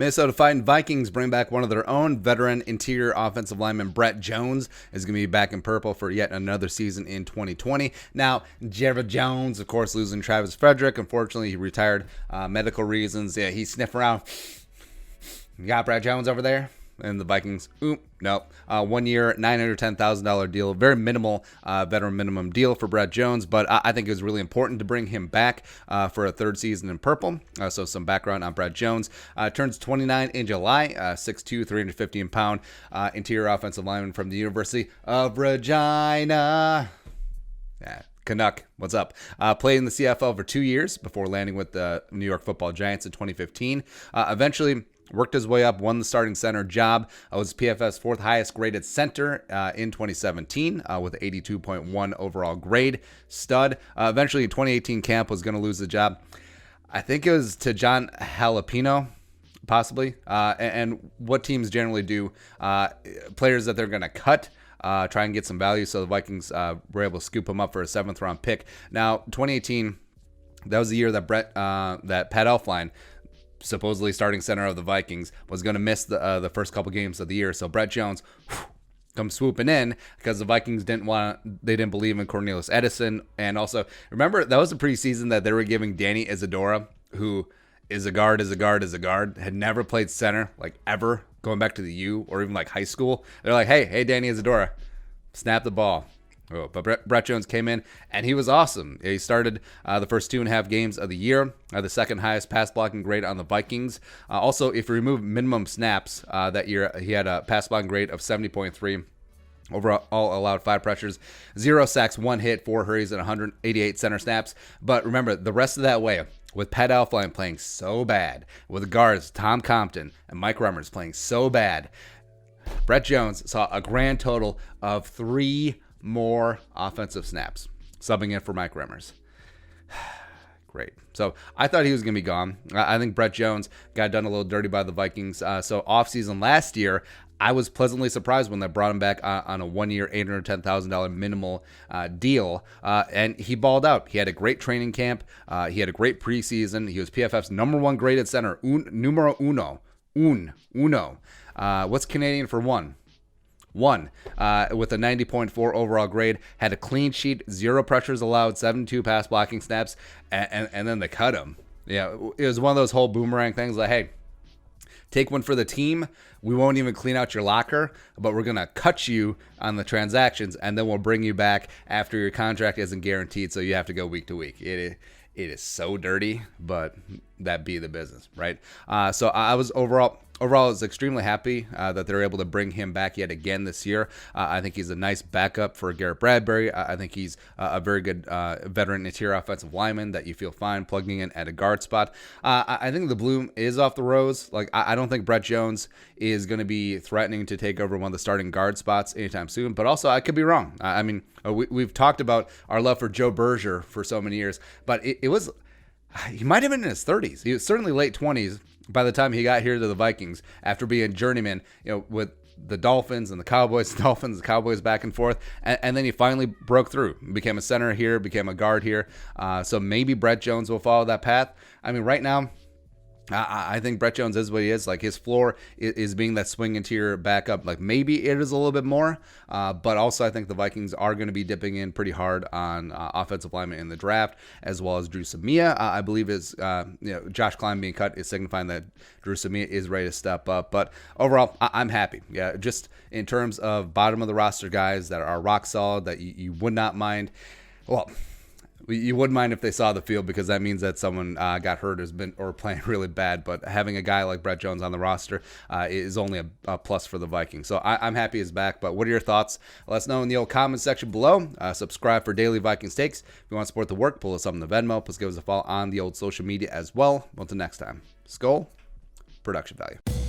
Minnesota Vikings bring back one of their own. Veteran interior offensive lineman Brett Jones is going to be back in purple for yet another season in 2020. Now, Jerry Jones, of course, losing Travis Frederick. Unfortunately, he retired. Medical reasons. Yeah, he sniffed around. You got Brett Jones over there? And the Vikings, nope. 1 year, $910,000 deal. Very minimal veteran minimum deal for Brett Jones, but I think it was really important to bring him back for a third season in purple. So some background on Brett Jones. Turns 29 in July, 6'2", 315-pound interior offensive lineman from the University of Regina. Yeah. Canuck, what's up? Played in the CFL for 2 years before landing with the New York Football Giants in 2015. Eventually worked his way up, won the starting center job. Was PFF's fourth highest graded center in 2017 with 82.1 overall grade. Stud. Eventually in 2018 camp was going to lose the job. I think it was to John Jalapeno, possibly. And what teams generally do, players that they're going to cut, try and get some value. So the Vikings were able to scoop him up for a 7th round pick. Now, 2018, that was the year that Pat Elflein, supposedly starting center of the Vikings, was going to miss the first couple games of the year. So Brett Jones comes swooping in because the Vikings didn't believe in Cornelius Edison. And also, remember, that was the preseason that they were giving Danny Isadora, who is a guard, had never played center, like ever, going back to the U or even like high school. They're like, hey, Danny Isadora, snap the ball. Oh, but Brett Jones came in, and he was awesome. He started the first 2.5 games of the year, the second highest pass blocking grade on the Vikings. Also, if you remove minimum snaps that year, he had a pass blocking grade of 70.3. Overall allowed 5 pressures, 0 sacks, 1 hit, 4 hurries, and 188 center snaps. But remember, the rest of that way, with Pat Elflein playing so bad, with the guards Tom Compton and Mike Remmers playing so bad, Brett Jones saw a grand total of 3 more offensive snaps, subbing in for Mike Remmers. Great. So I thought he was going to be gone. I think Brett Jones got done a little dirty by the Vikings. So offseason last year, I was pleasantly surprised when they brought him back on a 1 year, $810,000 minimal deal. And he balled out. He had a great training camp. He had a great preseason. He was PFF's number 1 graded center, numero uno. What's Canadian for one? With a 90.4 overall grade, had a clean sheet, 0 pressures allowed, 72 pass blocking snaps, and then they cut him. Yeah, it was one of those whole boomerang things like, hey, take one for the team. We won't even clean out your locker, but we're going to cut you on the transactions, and then we'll bring you back after your contract isn't guaranteed, so you have to go week to week. It is so dirty, but that be the business, right? So I was overall, I was extremely happy that they're able to bring him back yet again this year. I think he's a nice backup for Garrett Bradbury. I think he's a very good veteran interior offensive lineman that you feel fine plugging in at a guard spot. I think the bloom is off the rose. Like, I don't think Brett Jones is going to be threatening to take over one of the starting guard spots anytime soon, but also I could be wrong. I mean, we've talked about our love for Joe Berger for so many years, but it was, he might have been in his 30s. He was certainly late 20s by the time he got here to the Vikings after being journeyman, with the Dolphins and the Cowboys, Cowboys back and forth. And then he finally broke through, became a center here, became a guard here. So maybe Brett Jones will follow that path. I mean, right now, I think Brett Jones is what he is. Like, his floor is being that swing interior backup. Like, maybe it is a little bit more, but also I think the Vikings are going to be dipping in pretty hard on offensive linemen in the draft, as well as Drew Samia. I believe is Josh Klein being cut is signifying that Drew Samia is ready to step up. But overall, I'm happy. Yeah, just in terms of bottom of the roster guys that are rock solid that you would not mind. Well, you wouldn't mind if they saw the field, because that means that someone got hurt or playing really bad. But having a guy like Brett Jones on the roster is only a plus for the Vikings. So I'm happy he's back. But what are your thoughts? Let us know in the old comments section below. Subscribe for daily Vikings takes. If you want to support the work, pull us up in the Venmo. Please give us a follow on the old social media as well. Until next time, Skull, production value.